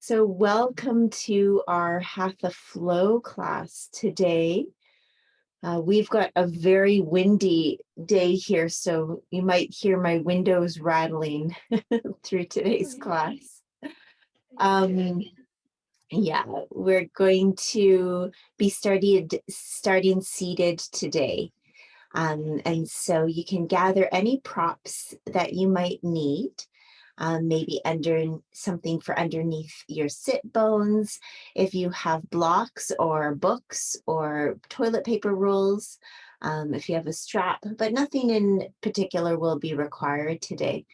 So welcome to our Hatha Flow class today. We've got a very windy day here, so you might hear my windows rattling through today's class. Yeah, we're going to be starting seated today. And so you can gather any props that you might need. Maybe something for underneath your sit bones. If you have blocks or books or toilet paper rolls, if you have a strap, but nothing in particular will be required today.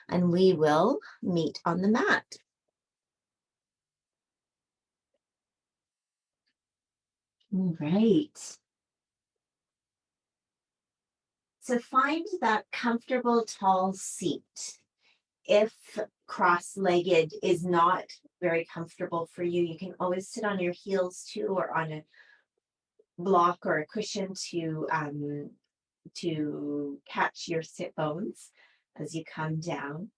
And we will meet on the mat. All right. So find that comfortable tall seat. If cross-legged is not very comfortable for you, you can always sit on your heels too, or on a block or a cushion to catch your sit bones as you come down.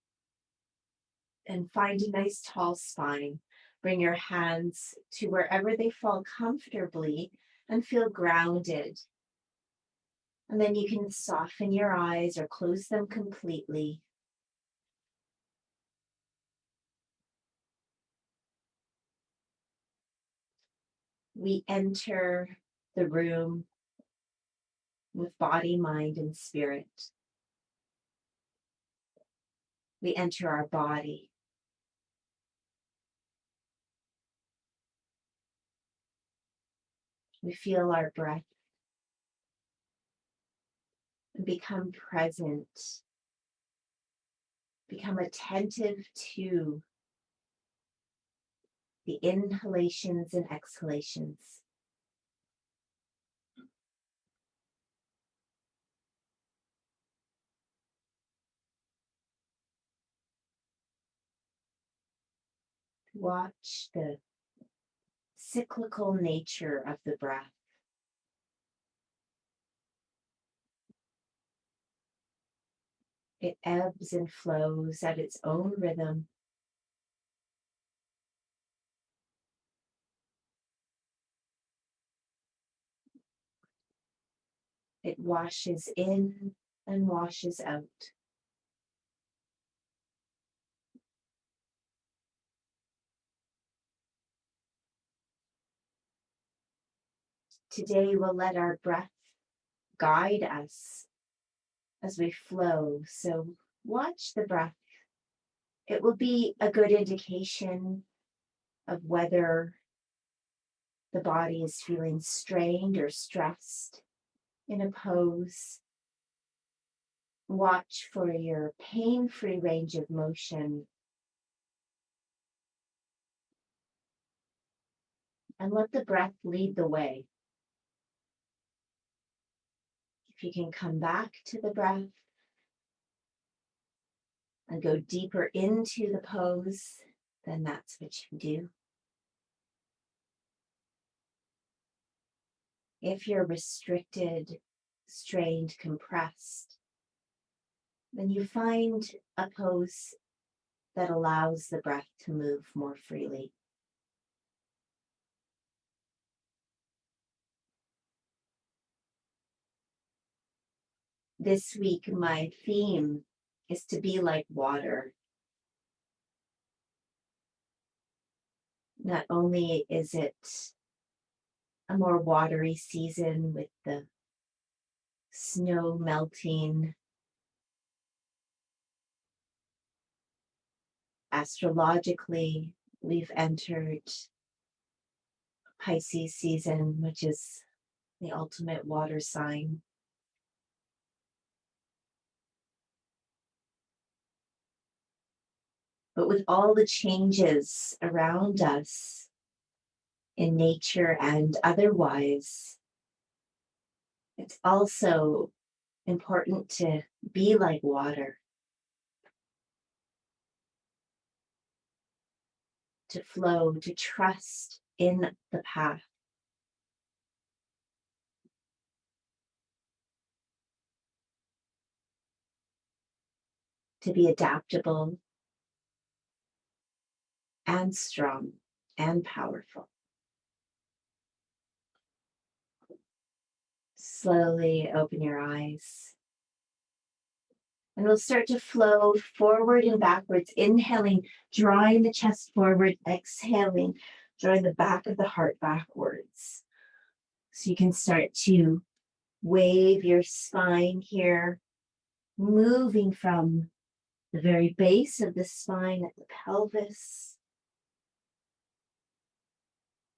And find a nice tall spine. Bring your hands to wherever they fall comfortably and feel grounded. And then you can soften your eyes or close them completely. We enter the room with body, mind, and spirit. We enter our body. We feel our breath and become present. Become attentive to the inhalations and exhalations. Watch the cyclical nature of the breath. It ebbs and flows at its own rhythm. It washes in and washes out. Today we'll let our breath guide us as we flow. So watch the breath. It will be a good indication of whether the body is feeling strained or stressed in a pose. Watch for your pain-free range of motion. And let the breath lead the way. If you can come back to the breath and go deeper into the pose, then that's what you do. If you're restricted, strained, compressed, then you find a pose that allows the breath to move more freely. This week, my theme is to be like water. Not only is it a more watery season with the snow melting, astrologically, we've entered Pisces season, which is the ultimate water sign. But with all the changes around us in nature and otherwise, it's also important to be like water, to flow, to trust in the path. To be adaptable and strong and powerful. Slowly open your eyes. And we'll start to flow forward and backwards, inhaling, drawing the chest forward, exhaling, drawing the back of the heart backwards. So you can start to wave your spine here, moving from the very base of the spine at the pelvis,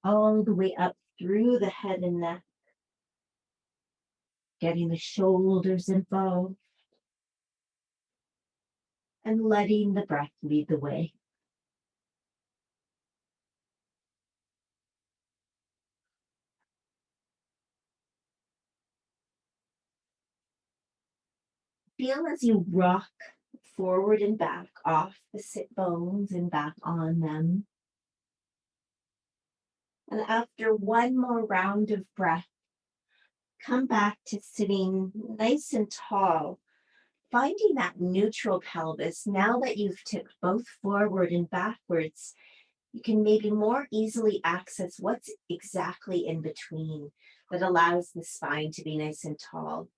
all the way up through the head and neck, getting the shoulders involved, and letting the breath lead the way. Feel as you rock forward and back off the sit bones and back on them. And after one more round of breath, come back to sitting nice and tall, finding that neutral pelvis. Now that you've tipped both forward and backwards, you can maybe more easily access what's exactly in between that allows the spine to be nice and tall.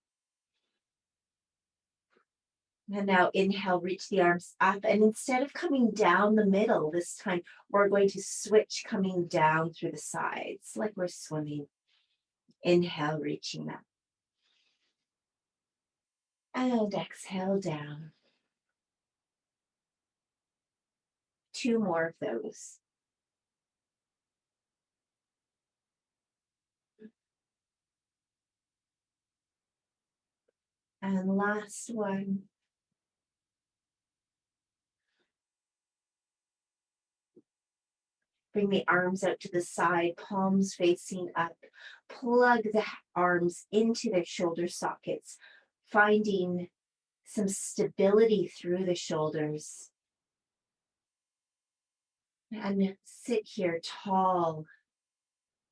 And now inhale, reach the arms up. And instead of coming down the middle this time, we're going to switch coming down through the sides like we're swimming. Inhale, reaching up. And exhale down. 2 more of those. And last one. Bring the arms out to the side, palms facing up. Plug the arms into their shoulder sockets, finding some stability through the shoulders. And sit here tall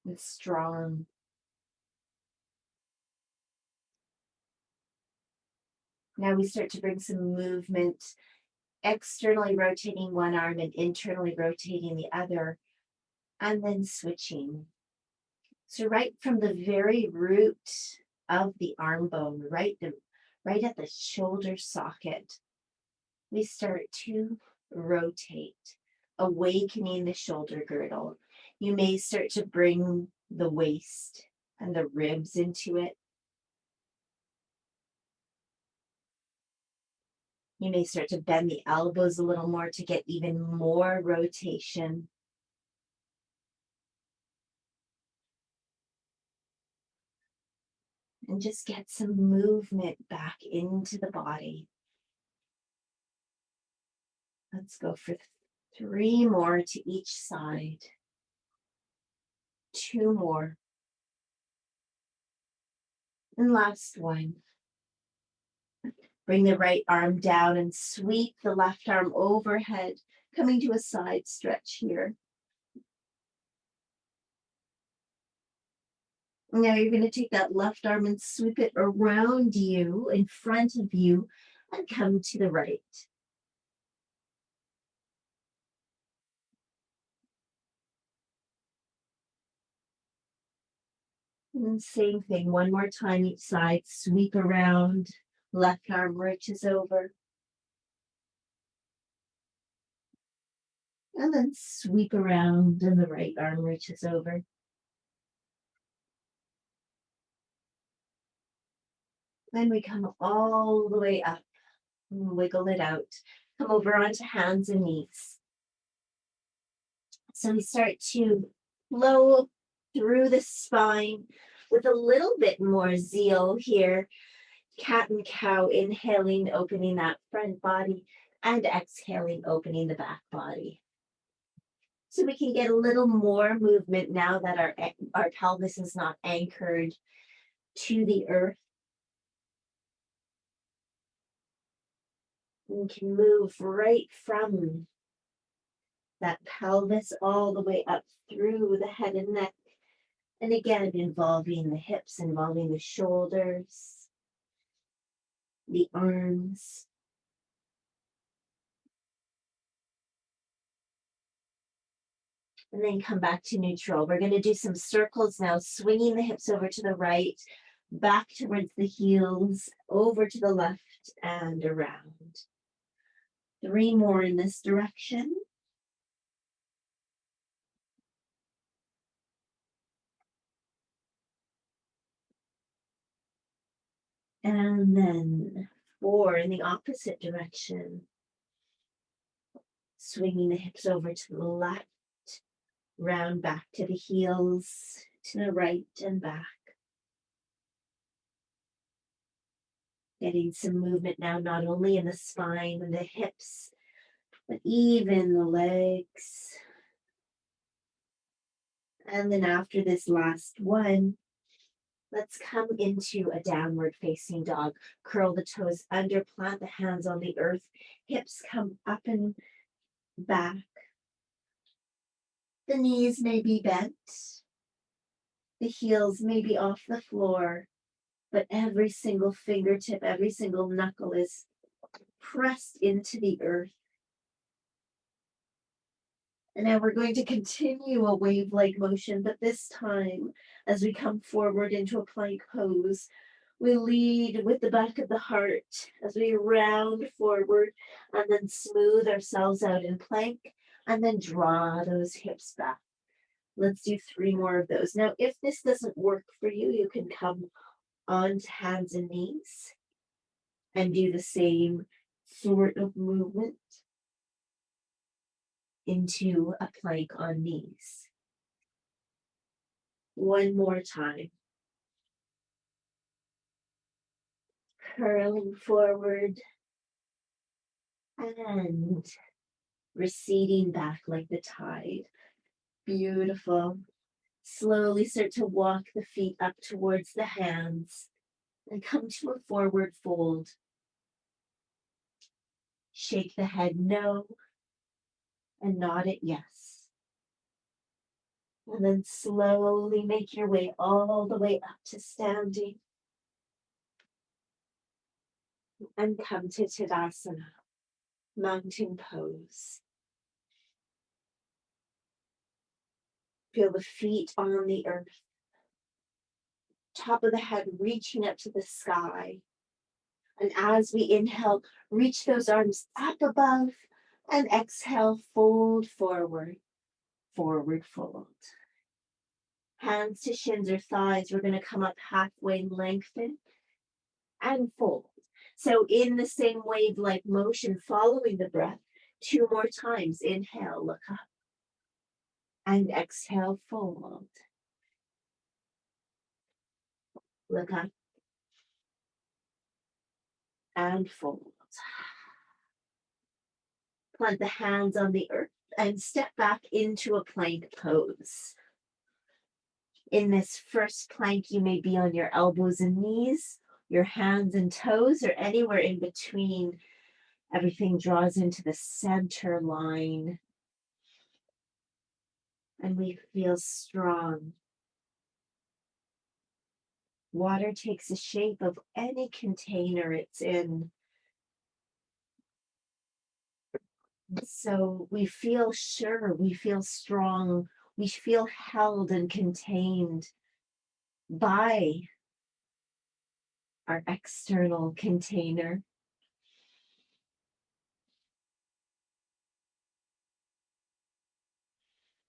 and strong. Now we start to bring some movement, externally rotating one arm and internally rotating the other, and then switching. So right from the very root of the arm bone, right at the shoulder socket, we start to rotate, awakening the shoulder girdle. You may start to bring the waist and the ribs into it. You may start to bend the elbows a little more to get even more rotation. And just get some movement back into the body. Let's go for 3 more to each side. 2 more. And last one. Bring the right arm down and sweep the left arm overhead, coming to a side stretch here. Now you're going to take that left arm and sweep it around you, in front of you, and come to the right. And same thing, one more time each side, sweep around, left arm reaches over. And then sweep around and the right arm reaches over. Then we come all the way up, wiggle it out. Come over onto hands and knees. So we start to flow through the spine with a little bit more zeal here. Cat and cow, inhaling, opening that front body, and exhaling, opening the back body. So we can get a little more movement now that our pelvis is not anchored to the earth. We can move right from that pelvis all the way up through the head and neck. And again, involving the hips, involving the shoulders, the arms. And then come back to neutral. We're going to do some circles now, swinging the hips over to the right, back towards the heels, over to the left, and around. 3 more in this direction. And then 4 in the opposite direction. Swinging the hips over to the left, round back to the heels, to the right and back. Getting some movement now, not only in the spine and the hips, but even the legs. And then after this last one, let's come into a downward facing dog. Curl the toes under, plant the hands on the earth. Hips come up and back. The knees may be bent. The heels may be off the floor, but every single fingertip, every single knuckle is pressed into the earth. And now we're going to continue a wave-like motion, but this time, as we come forward into a plank pose, we lead with the back of the heart as we round forward and then smooth ourselves out in plank and then draw those hips back. Let's do 3 more of those. Now, if this doesn't work for you, you can come onto hands and knees and do the same sort of movement into a plank on knees. 1 more time. Curling forward and receding back like the tide. Beautiful. Slowly start to walk the feet up towards the hands and come to a forward fold. Shake the head no and nod it yes. And then slowly make your way all the way up to standing. And come to Tadasana, mountain pose. Feel the feet on the earth. Top of the head reaching up to the sky. And as we inhale, reach those arms up above and exhale, fold forward, forward fold. Hands to shins or thighs. We're going to come up halfway, lengthen and fold. So in the same wave-like motion, following the breath, 2 more times. Inhale, look up. And exhale, fold. Look up. And fold. Plant the hands on the earth and step back into a plank pose. In this first plank, you may be on your elbows and knees, your hands and toes, or anywhere in between. Everything draws into the center line. And we feel strong. Water takes the shape of any container it's in. So we feel sure, we feel strong, we feel held and contained by our external container.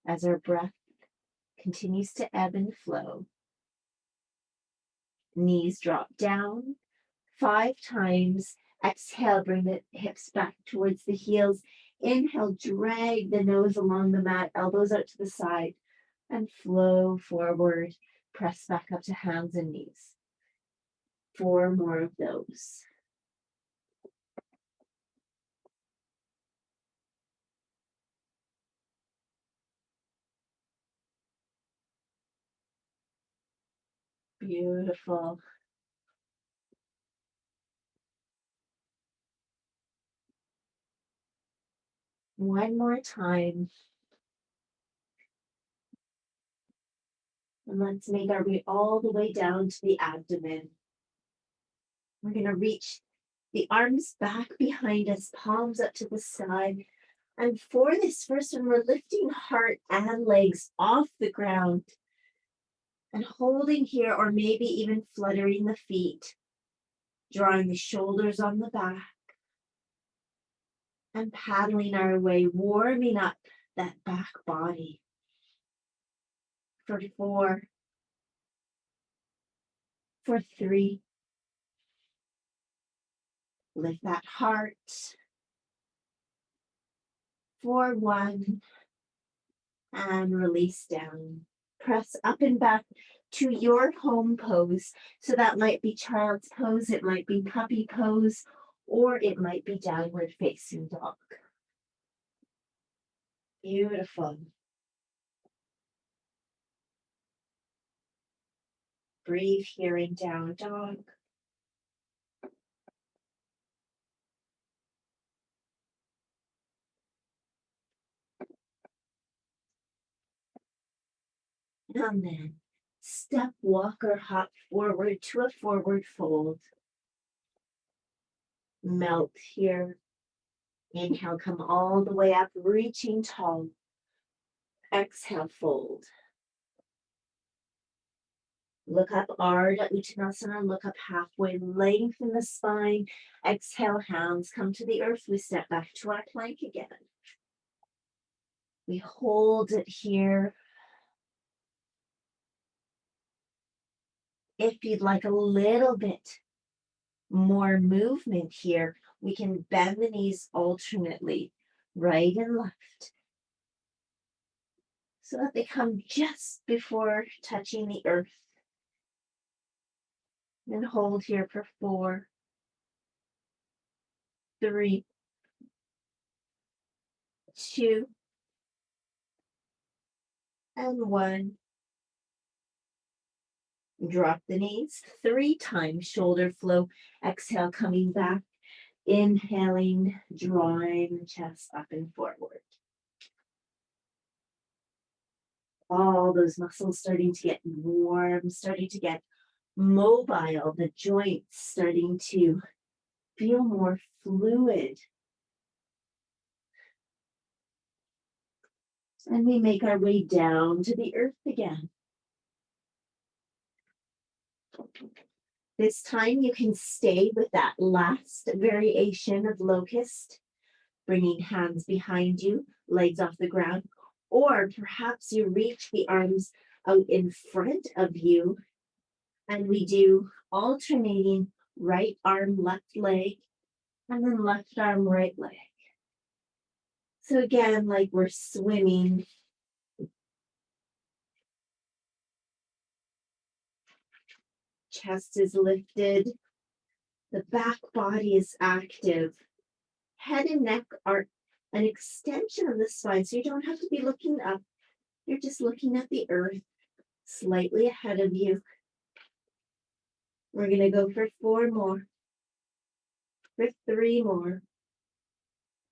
As our breath continues to ebb and flow, knees drop down 5 times. Exhale, bring the hips back towards the heels. Inhale, drag the nose along the mat, elbows out to the side, and flow forward. Press back up to hands and knees. 4 more of those. Beautiful. One more time. And let's make our way all the way down to the abdomen. We're going to reach the arms back behind us, palms up to the sky. And for this first one, we're lifting heart and legs off the ground and holding here, or maybe even fluttering the feet, drawing the shoulders on the back and paddling our way, warming up that back body. For 4, for 3, lift that heart. For 1, and release down. Press up and back to your home pose. So that might be child's pose, it might be puppy pose, or it might be downward facing dog. Beautiful. Breathe here in down dog. And then step, walk, or hop forward to a forward fold. Melt here. Inhale, come all the way up, reaching tall. Exhale, fold. Look up, Ardha Uttanasana, look up halfway, lengthen the spine. Exhale, hands come to the earth. We step back to our plank again. We hold it here. If you'd like a little bit more movement here, we can bend the knees alternately, right and left, so that they come just before touching the earth. And hold here for 4, 3, 2, and 1. Drop the knees 3 times, shoulder flow. Exhale, coming back. Inhaling, drawing the chest up and forward. All those muscles starting to get warm, starting to get mobile, the joints starting to feel more fluid. And we make our way down to the earth again. This time you can stay with that last variation of locust, bringing hands behind you, legs off the ground, or perhaps you reach the arms out in front of you, and we do alternating right arm, left leg, and then left arm, right leg. So again, like we're swimming. Chest is lifted. The back body is active. Head and neck are an extension of the spine, so you don't have to be looking up. You're just looking at the earth slightly ahead of you. We're going to go for 4 more, for 3 more,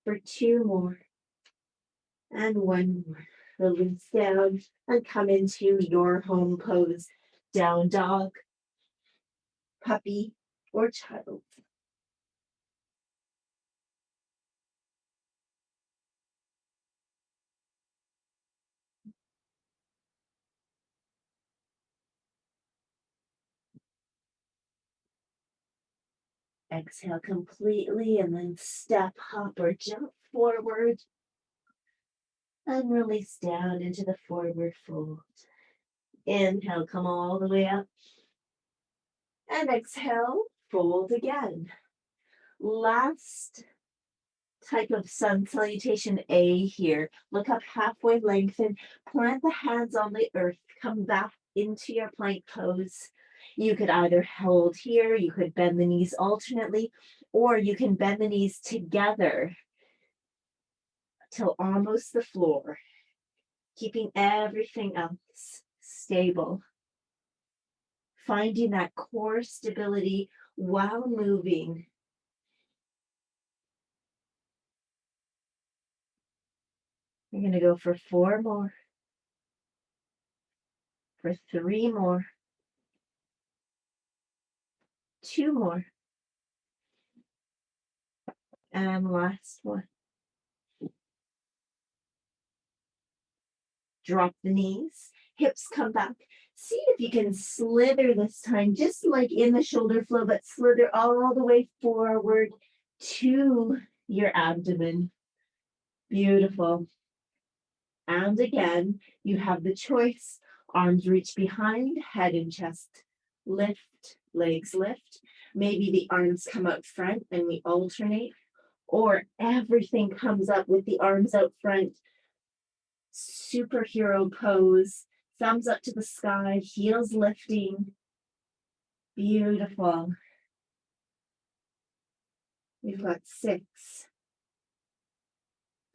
for 2 more, and 1 more. Release down and come into your home pose. Down dog, puppy, or child. Exhale completely and then step, hop, or jump forward. And release down into the forward fold. Inhale, come all the way up. And exhale, fold again. Last type of sun salutation A here. Look up halfway, lengthen, plant the hands on the earth, come back into your plank pose. You could either hold here, you could bend the knees alternately, or you can bend the knees together till almost the floor, keeping everything else stable. Finding that core stability while moving. We're going to go for 4 more, for 3 more, 2 more, and last one. Drop the knees, hips come back. See if you can slither this time, just like in the shoulder flow, but slither all the way forward to your abdomen. Beautiful. And again, you have the choice. Arms reach behind, head and chest lift, legs lift. Maybe the arms come out front and we alternate, or everything comes up with the arms out front. Superhero pose, thumbs up to the sky, heels lifting. Beautiful. We've got 6,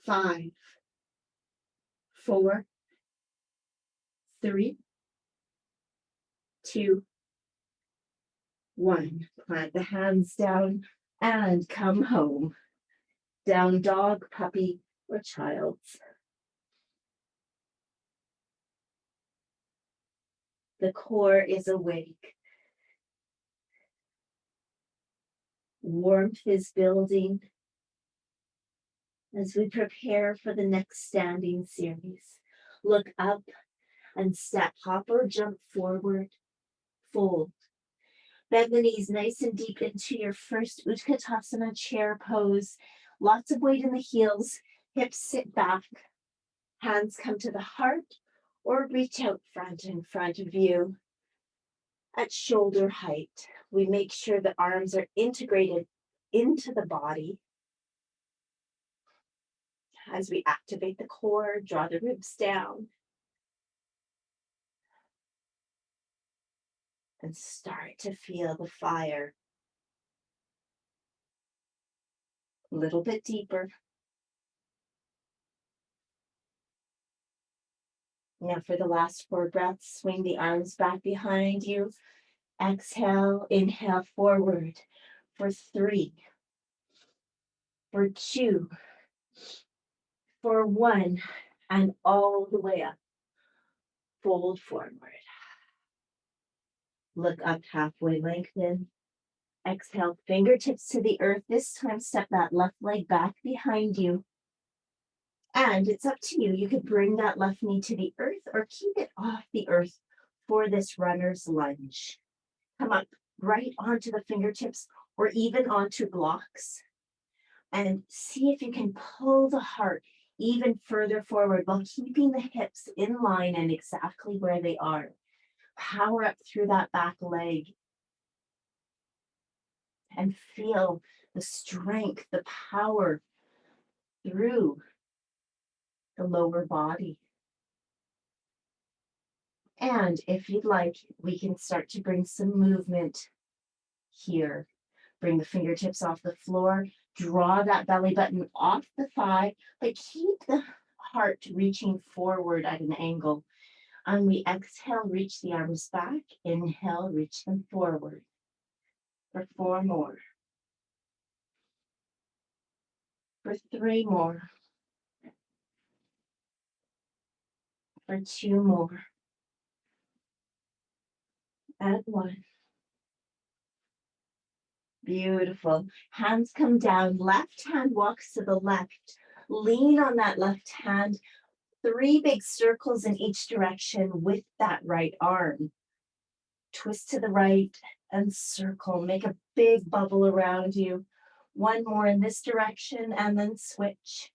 5, 4, 3, 2, 1. Plant the hands down and come home. Down dog, puppy, or child. The core is awake. Warmth is building as we prepare for the next standing series. Look up and step, hop or jump forward, fold. Bend the knees nice and deep into your first Utkatasana chair pose. Lots of weight in the heels, hips sit back, hands come to the heart or reach out front in front of you. At shoulder height, we make sure the arms are integrated into the body. As we activate the core, draw the ribs down. And start to feel the fire. A little bit deeper. Now for the last 4 breaths, swing the arms back behind you. Exhale, inhale forward for 3, for 2, for 1, and all the way up. Fold forward. Look up, halfway lengthen. Exhale, fingertips to the earth. This time, step that left leg back behind you. And it's up to you. You could bring that left knee to the earth or keep it off the earth for this runner's lunge. Come up right onto the fingertips or even onto blocks. And see if you can pull the heart even further forward while keeping the hips in line and exactly where they are. Power up through that back leg. And feel the strength, the power through the lower body. And if you'd like, we can start to bring some movement here. Bring the fingertips off the floor, draw that belly button off the thigh, but keep the heart reaching forward at an angle. And we exhale, reach the arms back. Inhale, reach them forward. For 4 more. For 3 more. For 2 more. And 1. Beautiful. Hands come down. Left hand walks to the left. Lean on that left hand. 3 big circles in each direction with that right arm. Twist to the right and circle. Make a big bubble around you. 1 more in this direction and then switch.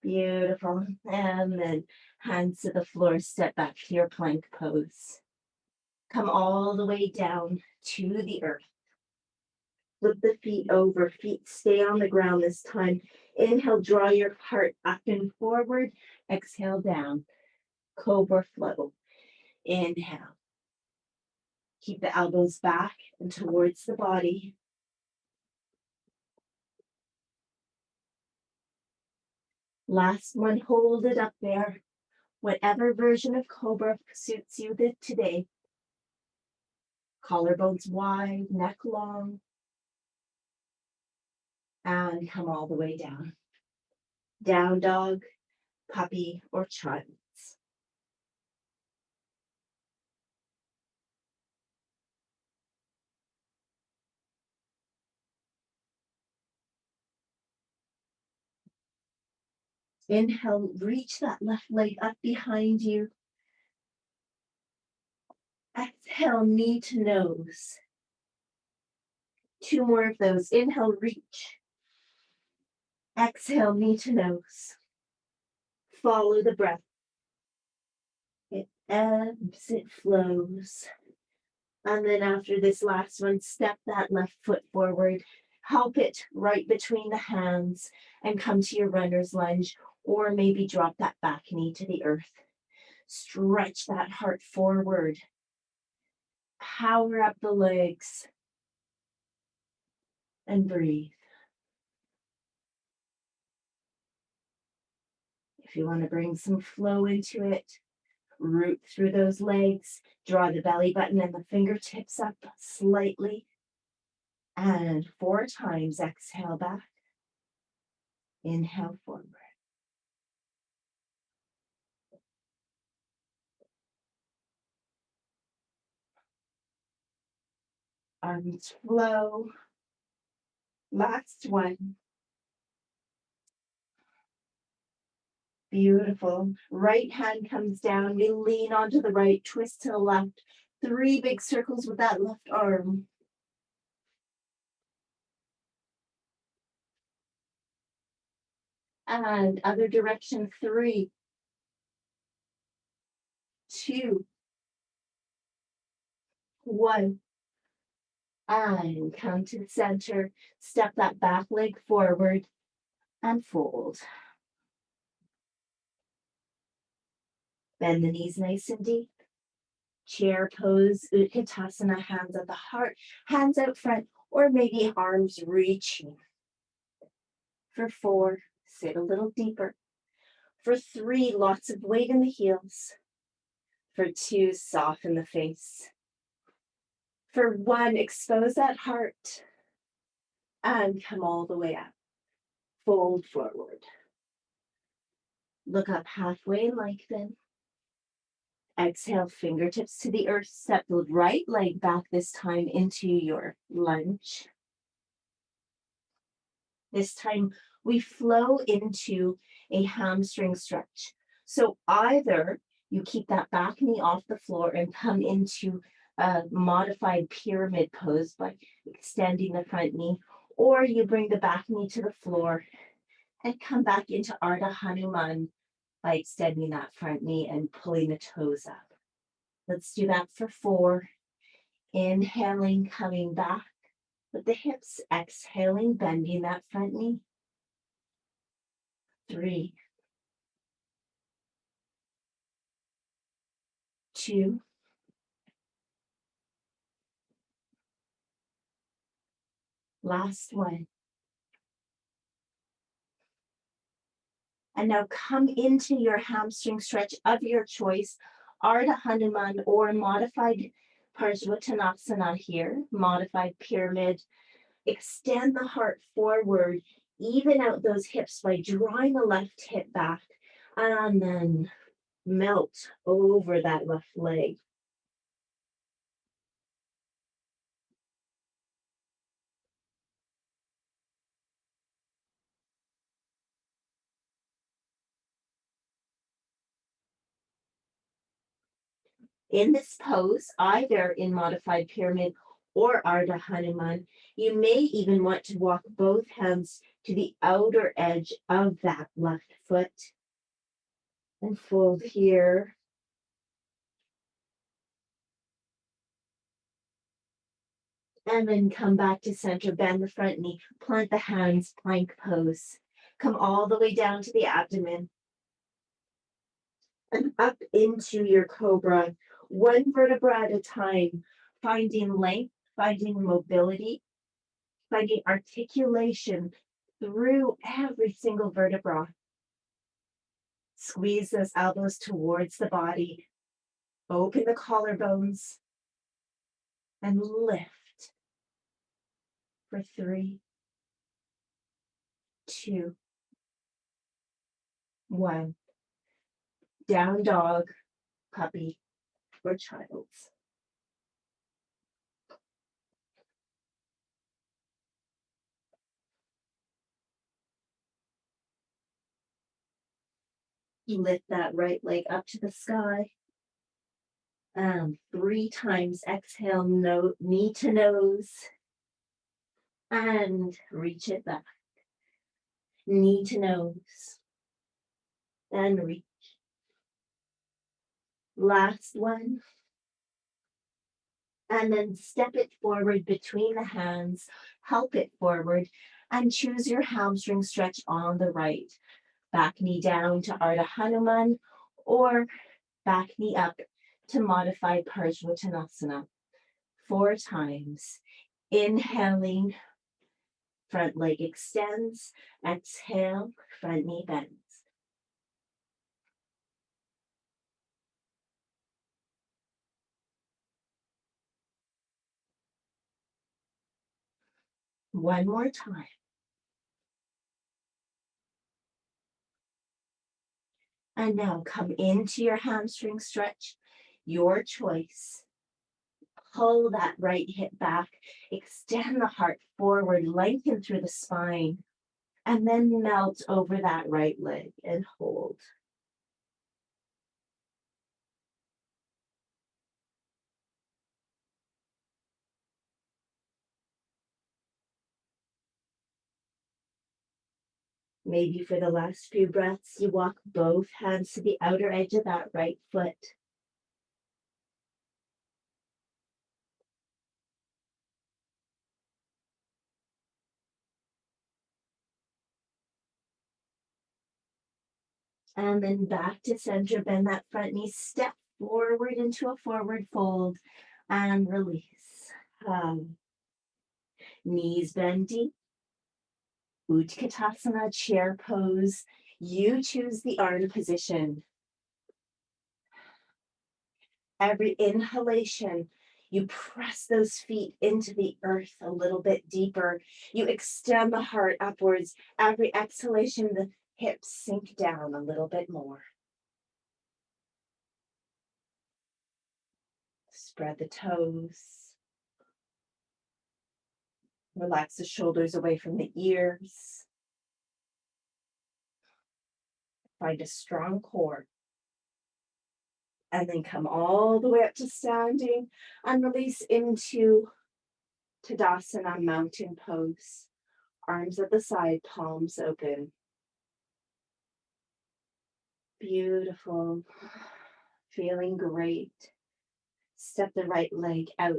Beautiful. And then hands to the floor, step back to your plank pose. Come all the way down to the earth. Flip the feet over, feet stay on the ground this time. Inhale, draw your heart up and forward. Exhale, down. Cobra flow. Inhale. Keep the elbows back and towards the body. Last one, hold it up there. Whatever version of Cobra suits you today. Collarbones wide, neck long. And come all the way down. Down dog, puppy, or child. Inhale, reach that left leg up behind you. Exhale, knee to nose. 2 more of those. Inhale, reach. Exhale, knee to nose. Follow the breath. It ebbs, it flows. And then after this last one, step that left foot forward. Help it right between the hands and come to your runner's lunge, or maybe drop that back knee to the earth. Stretch that heart forward. Power up the legs. And breathe. If you want to bring some flow into it, root through those legs, draw the belly button and the fingertips up slightly. And 4 times, exhale back. Inhale forward. Arms flow. Last one. Beautiful. Right hand comes down. We lean onto the right, twist to the left. 3 big circles with that left arm. And other direction, 3, 2, 1. And come to the center. Step that back leg forward and fold. Bend the knees nice and deep. Chair pose, Utkatasana, hands at the heart, hands out front, or maybe arms reaching. For 4, sit a little deeper. For 3, lots of weight in the heels. For 2, soften the face. For 1, expose that heart and come all the way up. Fold forward. Look up halfway and lengthen. Exhale, fingertips to the earth. Step the right leg back this time into your lunge. This time we flow into a hamstring stretch. So either you keep that back knee off the floor and come into a modified pyramid pose by extending the front knee, or you bring the back knee to the floor and come back into Ardha Hanuman by extending that front knee and pulling the toes up. Let's do that for 4. Inhaling, coming back with the hips. Exhaling, bending that front knee. 3, 2, 1. And now come into your hamstring stretch of your choice, Ardha Hanuman or modified Parsvottanasana here, modified pyramid. Extend the heart forward, even out those hips by drawing the left hip back, and then melt over that left leg. In this pose, either in modified pyramid or Ardha Hanuman, you may even want to walk both hands to the outer edge of that left foot and fold here. And then come back to center, bend the front knee, plant the hands, plank pose. Come all the way down to the abdomen and up into your cobra, 1 vertebra at a time, finding length, finding mobility, finding articulation through every single vertebra. Squeeze those elbows towards the body. Open the collarbones and lift for 3, 2, 1. Down dog, puppy, or child. Lift that right leg up to the sky. 3 times exhale, knee to nose, and reach it back. Knee to nose, and reach. Last one. And then step it forward between the hands, help it forward, and choose your hamstring stretch on the right. Back knee down to Ardha Hanuman, or back knee up to modified Parshvottanasana. 4 times. Inhaling, front leg extends. Exhale, front knee bends. One more time. And now come into your hamstring stretch, your choice. Pull that right hip back, extend the heart forward, lengthen through the spine, and then melt over that right leg and hold. Maybe for the last few breaths, you walk both hands to the outer edge of that right foot. And then back to center, bend that front knee, step forward into a forward fold and release. Knees bend deep. Utkatasana, chair pose. You choose the arm position. Every inhalation, you press those feet into the earth a little bit deeper. You extend the heart upwards. Every exhalation, the hips sink down a little bit more. Spread the toes. Relax the shoulders away from the ears. Find a strong core. And then come all the way up to standing and release into Tadasana, mountain pose. Arms at the side, palms open. Beautiful. Feeling great. Step the right leg out.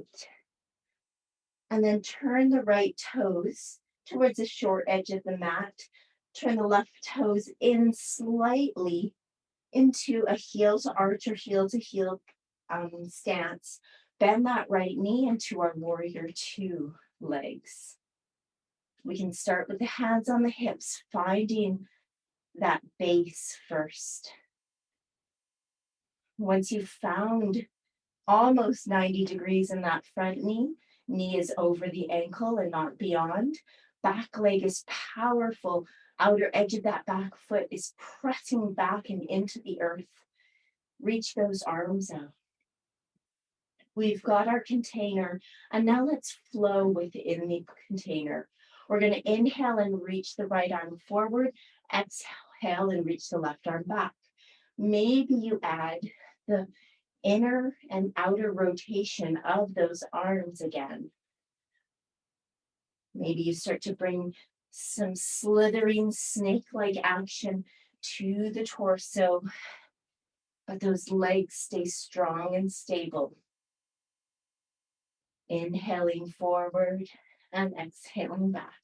And then turn the right toes towards the short edge of the mat. Turn the left toes in slightly into a heel to arch or heel to heel stance. Bend that right knee into our warrior two legs. We can start with the hands on the hips, finding that base first. Once you've found almost 90 degrees in that front knee, knee is over the ankle and not beyond. Back leg is powerful. Outer edge of that back foot is pressing back and into the earth. Reach those arms out. We've got our container, and now let's flow within the container. We're going to inhale and reach the right arm forward. Exhale and reach the left arm back. Maybe you add the inner and outer rotation of those arms again. Maybe you start to bring some slithering snake-like action to the torso, but those legs stay strong and stable. Inhaling forward and exhaling back.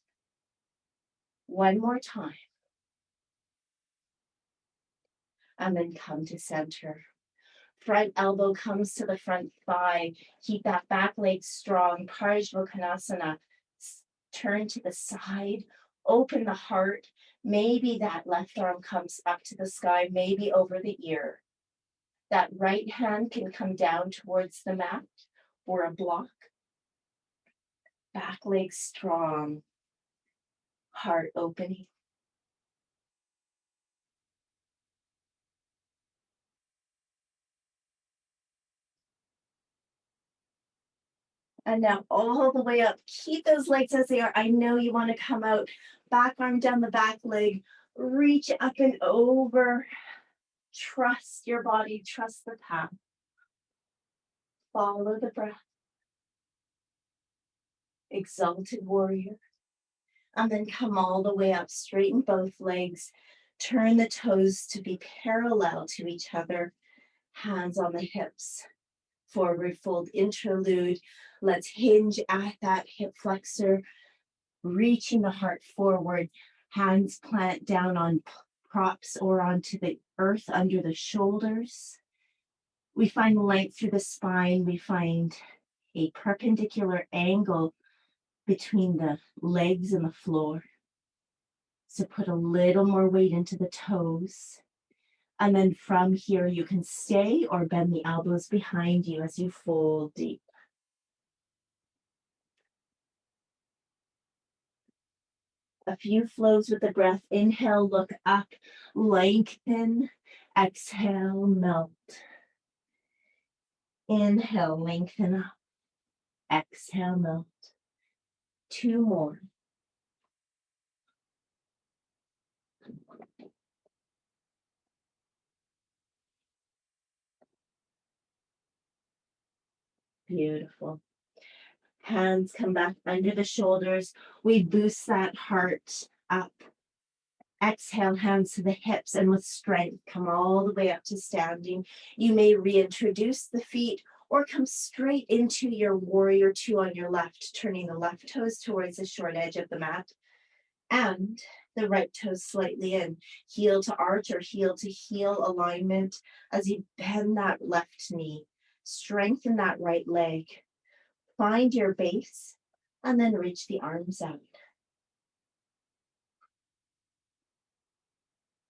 One more time. And then come to center. Front elbow comes to the front thigh. Keep that back leg strong. Parshvottanasana. Turn to the side. Open the heart. Maybe that left arm comes up to the sky, maybe over the ear. That right hand can come down towards the mat or a block. Back leg strong. Heart opening. And now all the way up. Keep those legs as they are. I know you want to come out. Back arm down the back leg. Reach up and over. Trust your body, trust the path. Follow the breath. Exalted warrior. And then come all the way up, straighten both legs. Turn the toes to be parallel to each other. Hands on the hips. Forward fold, interlude. Let's hinge at that hip flexor, reaching the heart forward. Hands plant down on props or onto the earth under the shoulders. We find length through the spine. We find a perpendicular angle between the legs and the floor. So put a little more weight into the toes. And then from here, you can stay or bend the elbows behind you as you fold deep. A few flows with the breath. Inhale, look up, lengthen. Exhale, melt. Inhale, lengthen up. Exhale, melt. 2 more. Beautiful. Hands come back under the shoulders. We boost that heart up. Exhale, hands to the hips, and with strength, come all the way up to standing. You may reintroduce the feet or come straight into your warrior 2 on your left, turning the left toes towards the short edge of the mat and the right toes slightly in. Heel to arch or heel to heel alignment as you bend that left knee. Strengthen that right leg. Find your base and then reach the arms out.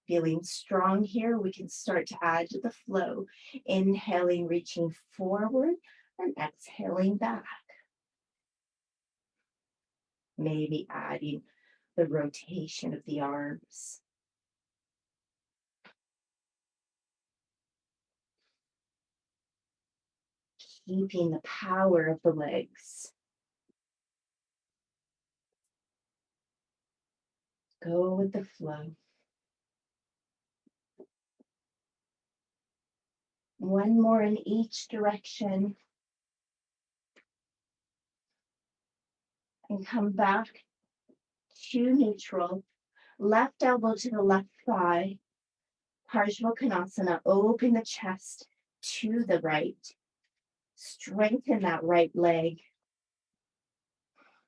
Feeling strong here, we can start to add to the flow. Inhaling, reaching forward, and exhaling back. Maybe adding the rotation of the arms. Keeping the power of the legs. Go with the flow. One more in each direction. And come back to neutral. Left elbow to the left thigh. Badakanasana. Open the chest to the right. Strengthen that right leg.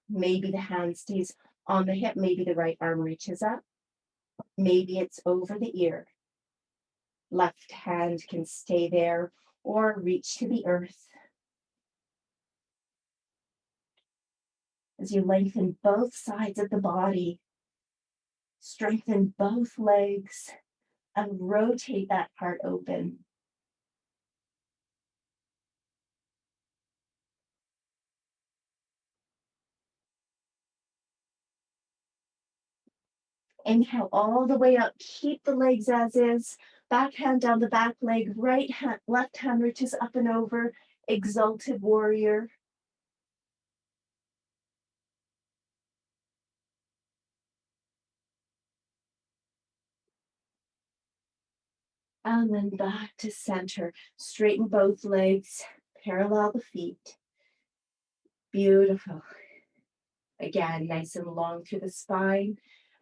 Maybe the hand stays on the hip. Maybe the right arm reaches up. Maybe it's over the ear. Left hand can stay there or reach to the earth. As you lengthen both sides of the body, strengthen both legs, and rotate that heart open. Inhale all the way up. Keep the legs as is. Back hand down the back leg. Right hand, left hand reaches up and over. Exalted warrior. And then back to center. Straighten both legs. Parallel the feet. Beautiful. Again, nice and long through the spine.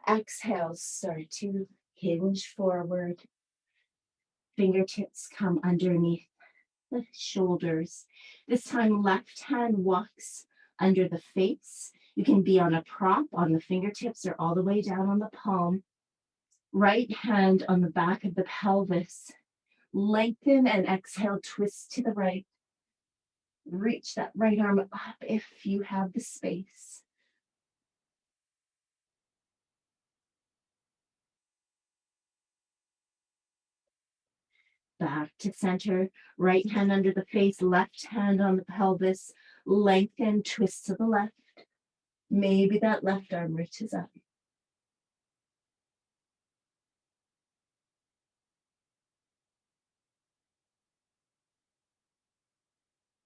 Exhale, start to hinge forward. Fingertips come underneath the shoulders. This time, left hand walks under the face. You can be on a prop on the fingertips or all the way down on the palm. Right hand on the back of the pelvis. Lengthen and exhale, twist to the right. Reach that right arm up if you have the space. Back to center, right hand under the face, left hand on the pelvis, lengthen, twist to the left. Maybe that left arm reaches up.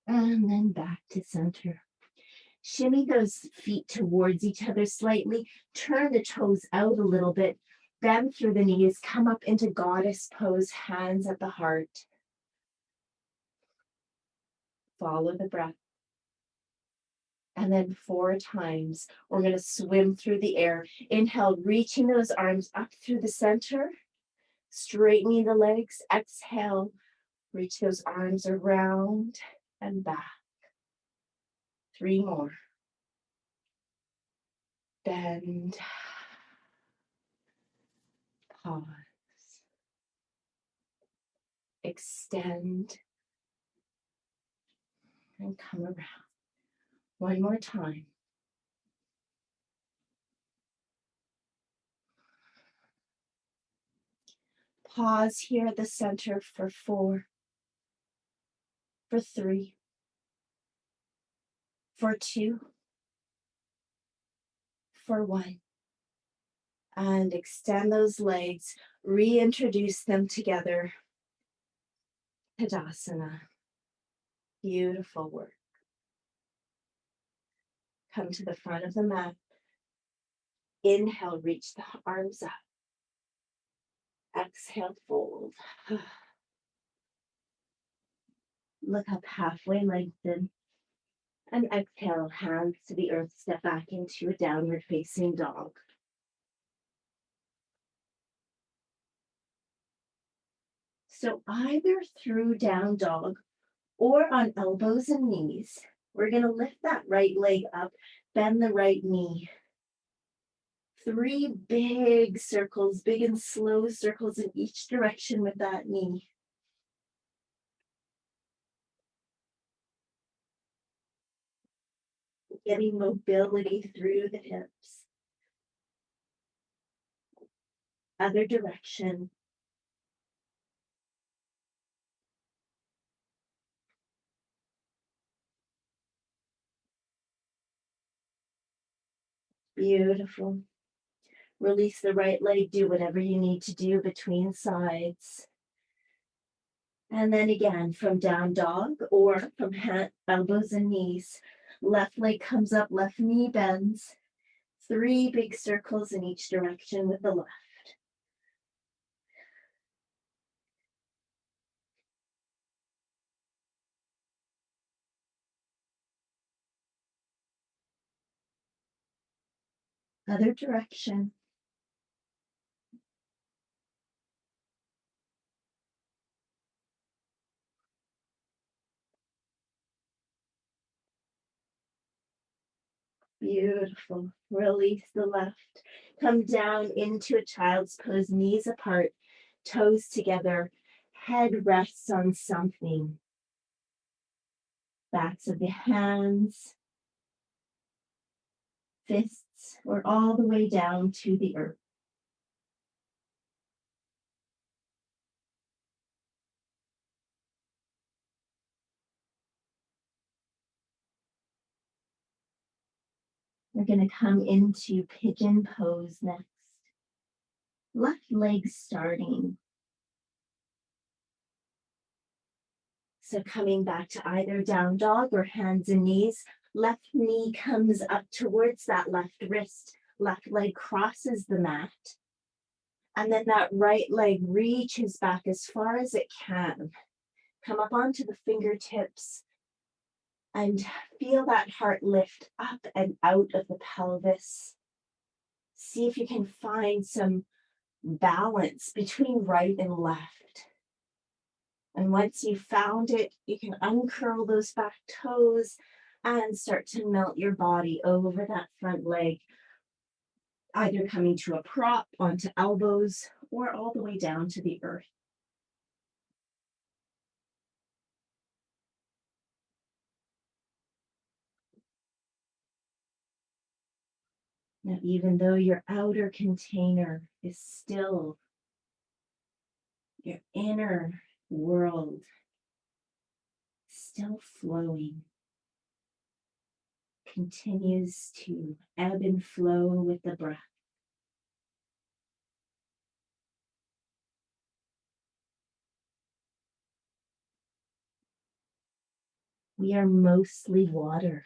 And then back to center. Shimmy those feet towards each other slightly. Turn the toes out a little bit. Bend through the knees, come up into goddess pose, hands at the heart. Follow the breath. And then 4 times, we're going to swim through the air. Inhale, reaching those arms up through the center, straightening the legs. Exhale, reach those arms around and back. 3 more. Bend. Pause. Extend. And come around. 1 more time. Pause here at the center for 4, for 3, for 2, for 1. And extend those legs, reintroduce them together. Tadasana. Beautiful work. Come to the front of the mat. Inhale, reach the arms up. Exhale, fold. Look up halfway, lengthen. And exhale, hands to the earth, step back into a downward facing dog. So either through down dog or on elbows and knees, we're going to lift that right leg up, bend the right knee. 3 big circles, big and slow circles in each direction with that knee. Getting mobility through the hips. Other direction. Beautiful. Release the right leg, do whatever you need to do between sides. And then again, from down dog or from elbows and knees. Left leg comes up, left knee bends. 3 big circles in each direction with the left. Other direction. Beautiful. Release the left. Come down into a child's pose, knees apart, toes together, head rests on something. Backs of the hands, fists, or all the way down to the earth. We're going to come into pigeon pose next. Left leg starting. So coming back to either down dog or hands and knees. Left knee comes up towards that left wrist. Left leg crosses the mat. And then that right leg reaches back as far as it can. Come up onto the fingertips and feel that heart lift up and out of the pelvis. See if you can find some balance between right and left. And once you've found it, you can uncurl those back toes and start to melt your body over that front leg, either coming to a prop onto elbows or all the way down to the earth. Now, even though your outer container is still, your inner world still flowing, continues to ebb and flow with the breath. We are mostly water.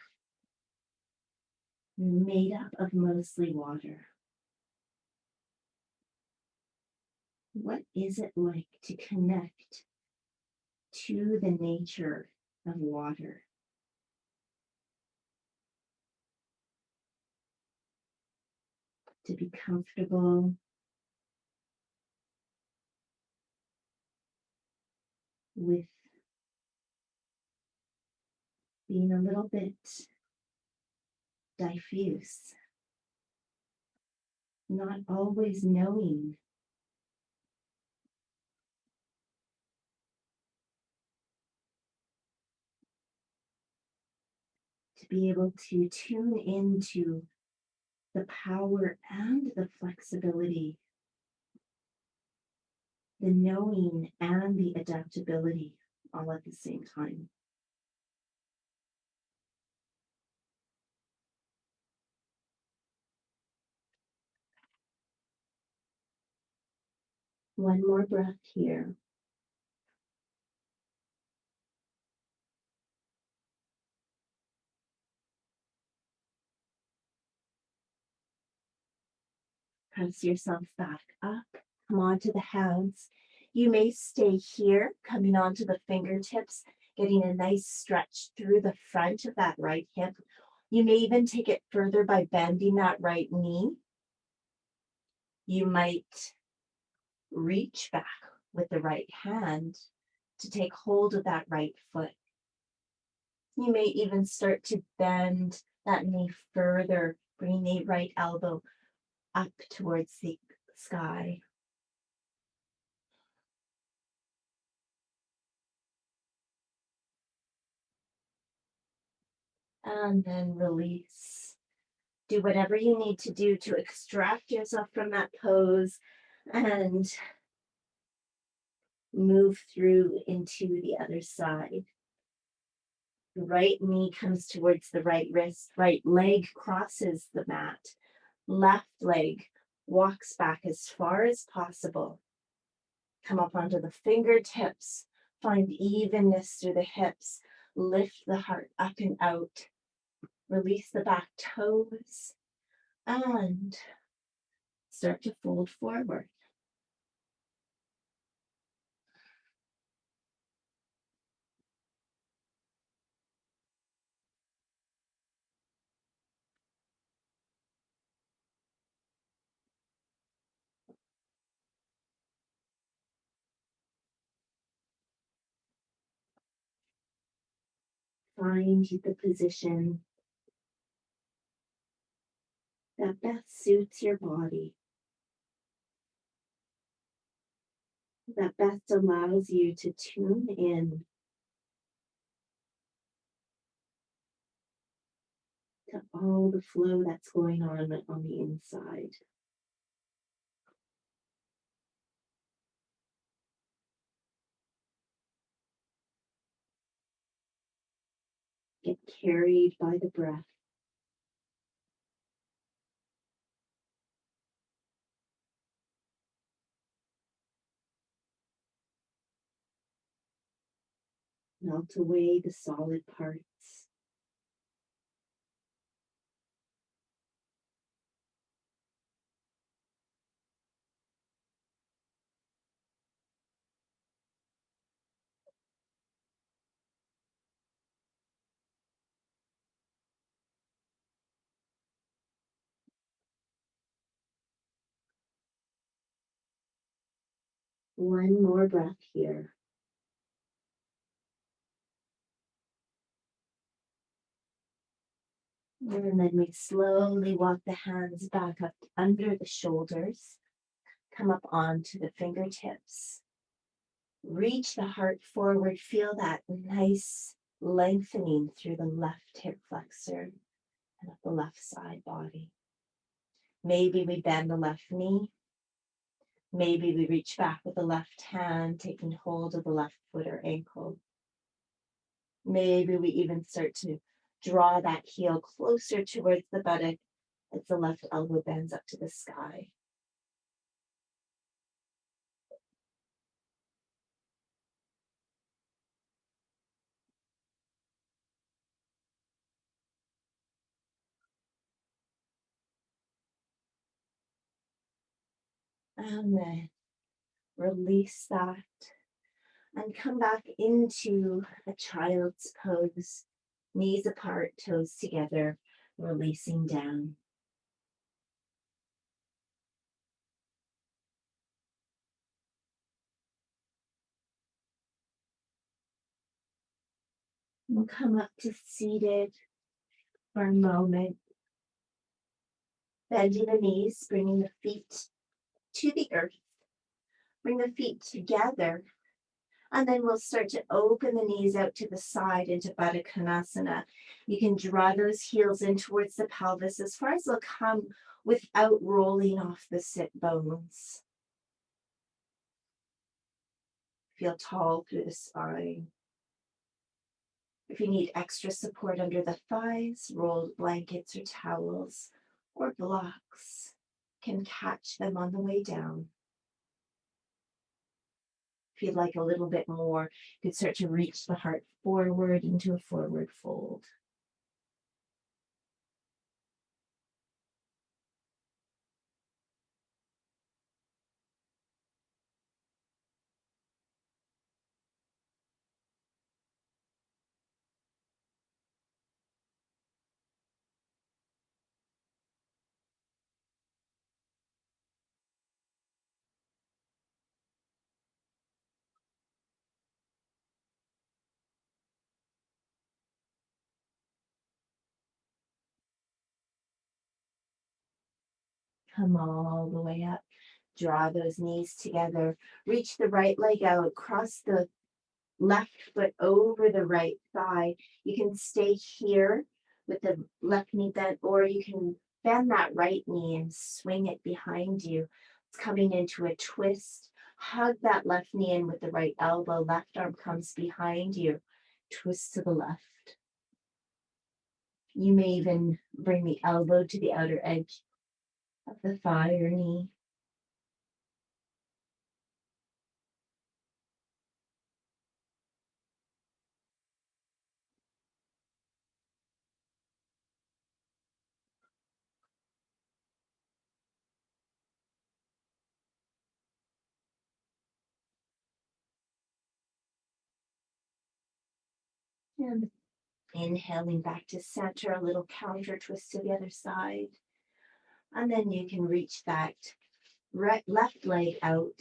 We're made up of mostly water. What is it like to connect to the nature of water? To be comfortable with being a little bit diffuse, not always knowing, to be able to tune into the power and the flexibility, the knowing and the adaptability all at the same time. One more breath here. Press yourself back up. Come onto the hands. You may stay here, coming onto the fingertips, getting a nice stretch through the front of that right hip. You may even take it further by bending that right knee. You might reach back with the right hand to take hold of that right foot. You may even start to bend that knee further, bringing the right elbow up towards the sky. And then release. Do whatever you need to do to extract yourself from that pose and move through into the other side. The right knee comes towards the right wrist, right leg crosses the mat, left leg walks back as far as possible. Come up onto the fingertips, find evenness through the hips, lift the heart up and out, release the back toes, and start to fold forward. Find the position that best suits your body, that best allows you to tune in to all the flow that's going on the inside. Get carried by the breath. Melt away the solid parts. One more breath here. And then we slowly walk the hands back up under the shoulders. Come up onto the fingertips. Reach the heart forward. Feel that nice lengthening through the left hip flexor and up the left side body. Maybe we bend the left knee. Maybe we reach back with the left hand, taking hold of the left foot or ankle. Maybe we even start to draw that heel closer towards the buttock as the left elbow bends up to the sky. And then Release that and come back into a child's pose. Knees apart, toes together, releasing down. We'll come up to seated for a moment. Bending the knees, bringing the feet to the earth. Bring the feet together. And then we'll start to open the knees out to the side into Badakanasana. You can draw those heels in towards the pelvis as far as they'll come without rolling off the sit bones. Feel tall through the spine. If you need extra support under the thighs, rolled blankets or towels or blocks can catch them on the way down. If you'd like a little bit more, you could start to reach the heart forward into a forward fold. Come all the way up. Draw those knees together. Reach the right leg out. Cross the left foot over the right thigh. You can stay here with the left knee bent, or you can bend that right knee and swing it behind you. It's coming into a twist. Hug that left knee in with the right elbow. Left arm comes behind you. Twist to the left. You may even bring the elbow to the outer edge of the thigh or knee. And inhaling back to center, a little counter twist to the other side. And then you can reach that left leg out,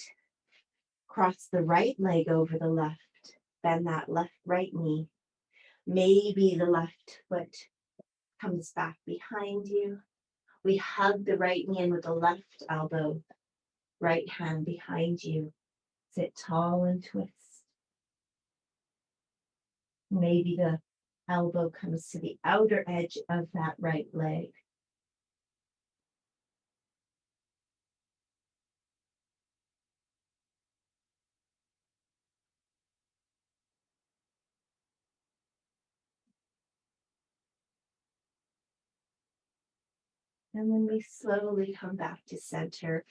cross the right leg over the left, bend that right knee. Maybe the left foot comes back behind you. We hug the right knee in with the left elbow, right hand behind you. Sit tall and twist. Maybe the elbow comes to the outer edge of that right leg. And then we slowly come back to center.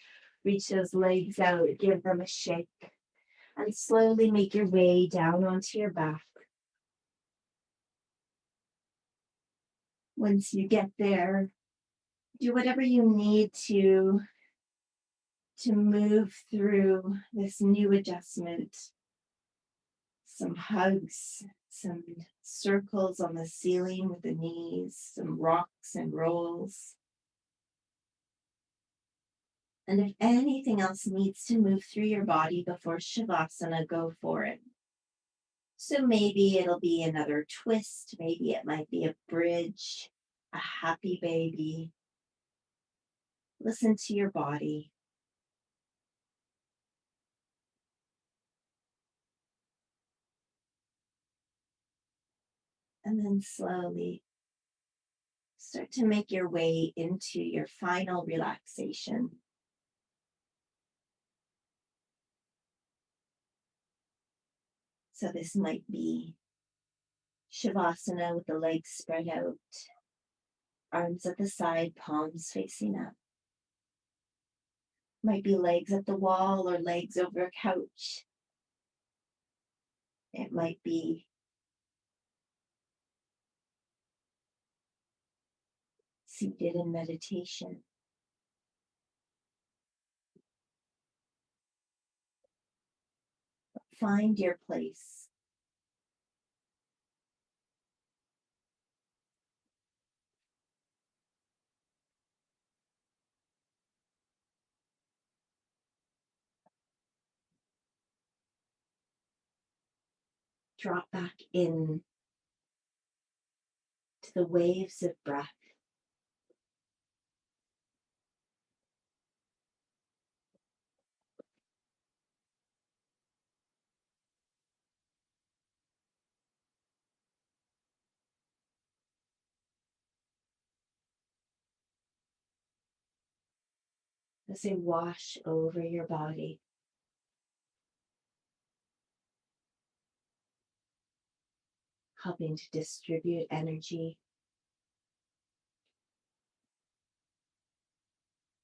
Reach those legs out, give them a shake, and slowly make your way down onto your back. Once you get there, do whatever you need to move through this new adjustment. Some hugs, some circles on the ceiling with the knees, some rocks and rolls. And if anything else needs to move through your body before Shavasana, go for it. So maybe it'll be another twist. Maybe it might be a bridge, a happy baby. Listen to your body. And then slowly start to make your way into your final relaxation. So this might be Shavasana with the legs spread out, arms at the side, palms facing up. Might be legs at the wall or legs over a couch. It might be seated in meditation. Find your place. Drop back in to the waves of breath. As they wash over your body. Helping to distribute energy.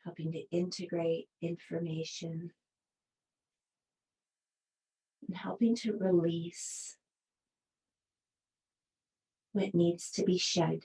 Helping to integrate information. And helping to release what needs to be shed.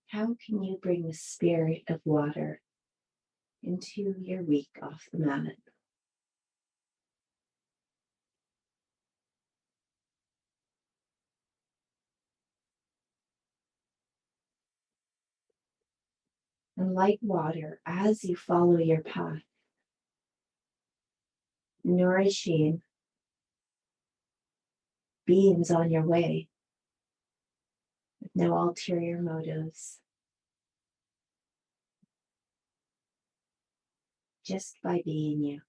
How can you bring the spirit of water into your week off the mat? And like water, as you follow your path, nourishing beings on your way with no ulterior motives, just by being you.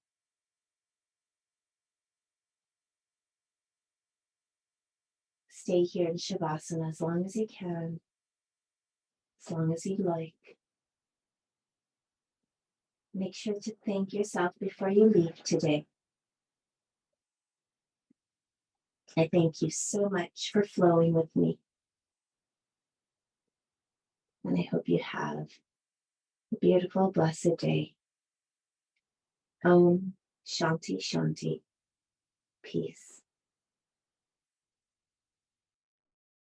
Stay here in Shavasana as long as you can, as long as you like. Make sure to thank yourself before you leave today. I thank you so much for flowing with me. And I hope you have a beautiful, blessed day. Om Shanti Shanti. Peace.